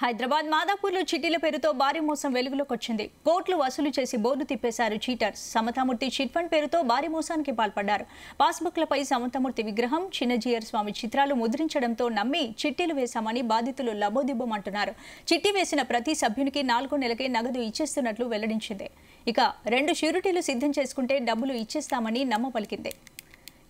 హైదరాబాద్ మాదాపూర్లో చిట్టీల పేరుతో భారీ మోసం వెలుగులోకి వచ్చింది. కోట్లు వసూలు చేసి బోర్డు తిప్పేశారు చీటర్స్. సమతామూర్తి చిట్ ఫండ్ పేరుతో భారీ మోసానికి పాల్పడ్డారు. పాస్బుక్లపై సమతామూర్తి విగ్రహం, చిన్నజీయర్ స్వామి చిత్రాలు ముద్రించడంతో నమ్మి చిట్టీలు వేశామని బాధితులు లబోదిబ్బమంటున్నారు. చిట్టి వేసిన ప్రతి సభ్యునికి 4 నెలలకే నగదు ఇచ్చేస్తున్నట్లు వెల్లడించింది. ఇక 2 ష్యూరిటీలు సిద్ధం చేసుకుంటే డబ్బులు ఇచ్చేస్తామని నమ్మపలికింది.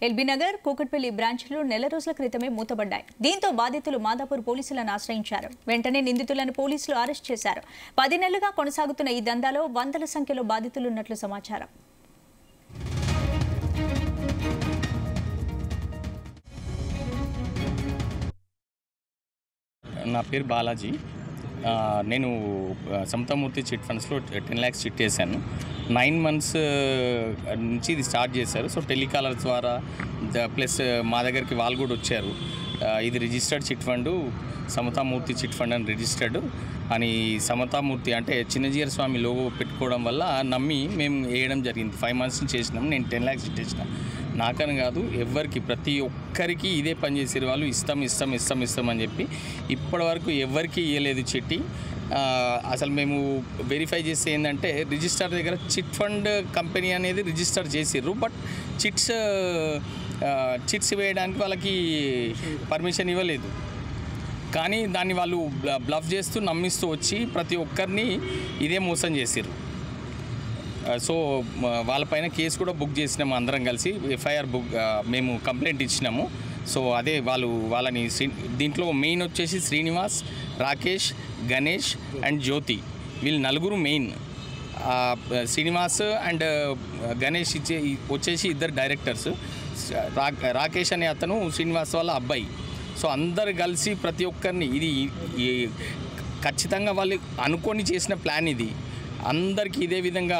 ఎల్బీనగర్, కూకట్పల్లి బ్రాంచ్లు నెల రోజుల క్రితమే మూతబడ్డాయి. దీంతో బాధితులు మాదాపూర్ పోలీసులను ఆశ్రయించారు. వెంటనే నిందితులను పోలీసులు అరెస్ట్ చేశారు. 10 నెలలుగా కొనసాగుతున్న ఈ దందాలో వందల సంఖ్యలో బాధితులున్నట్లు సమాచారం. నా పేరు బాలాజీ. నేను సమతామూర్తి చిట్ ఫండ్స్లో 10 lakhs చిట్ వేసాను. 9 months నుంచి ఇది స్టార్ట్ చేశారు. సో టెలికాలర్ ద్వారా ప్లస్ మా దగ్గరికి వాళ్ళు కూడా వచ్చారు. ఇది registered chit fund, Samatamurthy chit fund అని రిజిస్టర్డ్ అని సమతామూర్తి అంటే చిన్నజీయర్ స్వామి లోగో పెట్టుకోవడం వల్ల నమ్మి మేము వేయడం జరిగింది. 5 months నుంచి చేసినాం. నేను 10 lakhs చిట్ వేసిన. నాకని కాదు, ఎవరికి ప్రతి ఒక్కరికి ఇదే పని చేసేది. వాళ్ళు ఇస్తాం అని చెప్పి ఇప్పటి వరకు ఎవరికి ఇవ్వలేదు చిట్టి. అసలు మేము వెరిఫై చేస్తే ఏంటంటే రిజిస్టర్ దగ్గర చిట్ ఫండ్ కంపెనీ అనేది రిజిస్టర్ చేసిర్రు. బట్ చిట్స్ వేయడానికి వాళ్ళకి పర్మిషన్ ఇవ్వలేదు. కానీ దాన్ని వాళ్ళు బ్లఫ్ చేస్తూ నమ్మిస్తూ వచ్చి ప్రతి ఒక్కరిని ఇదే మోసం చేసిర్రు. సో వాళ్ళపైన కేసు కూడా బుక్ చేసినాము. అందరం కలిసి ఎఫ్ఐఆర్ మేము కంప్లైంట్ ఇచ్చినాము. సో అదే వాళ్ళని దీంట్లో మెయిన్ వచ్చేసి శ్రీనివాస్, రాకేష్, గణేష్ అండ్ జ్యోతి, వీళ్ళు 4 మెయిన్. శ్రీనివాస్ అండ్ గణేష్ వచ్చేసి 2 డైరెక్టర్స్. రాకేష్ అనే అతను శ్రీనివాస్ వాళ్ళ అబ్బాయి. సో అందరు కలిసి ప్రతి ఒక్కరిని ఇది ఖచ్చితంగా వాళ్ళు అనుకొని చేసిన ప్లాన్ ఇది. అందరికీ ఇదే విధంగా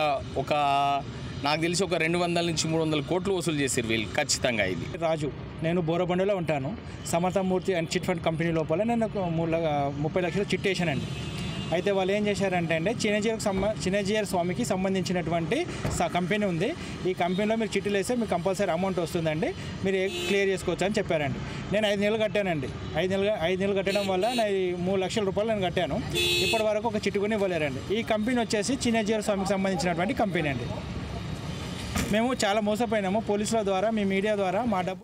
నాకు తెలిసి ఒక 200 నుంచి 300 కోట్లు వసూలు చేశారు వీళ్ళు ఖచ్చితంగా. ఇది రాజు, నేను బోరబండలో ఉంటాను. సమతామూర్తి అండ్ చిట్ ఫండ్ కంపెనీ లోపల నేను 30 లక్షలు చిట్ వేసానండి. అయితే వాళ్ళు ఏం చేశారంటే చిన్నజీయర్ స్వామికి సంబంధించినటువంటి కంపెనీ ఉంది. ఈ కంపెనీలో మీరు చిట్టులు వేస్తే మీకు కంపల్సరీ అమౌంట్ వస్తుందండి, మీరు క్లియర్ చేసుకోవచ్చు అని చెప్పారండి. నేను 5 నెలలు కట్టానండి. 5 నెలలు కట్టడం వల్ల నా 3 లక్షల రూపాయలు నేను కట్టాను. ఇప్పటి వరకు ఒక చిట్టు కూడా ఇవ్వలేరండి. ఈ కంపెనీ వచ్చేసి చిన్నజీయర్ స్వామికి సంబంధించినటువంటి కంపెనీ అండి. మేము చాలా మోసపోయినాము. పోలీసుల ద్వారా, మీ మీడియా ద్వారా మా డబ్బు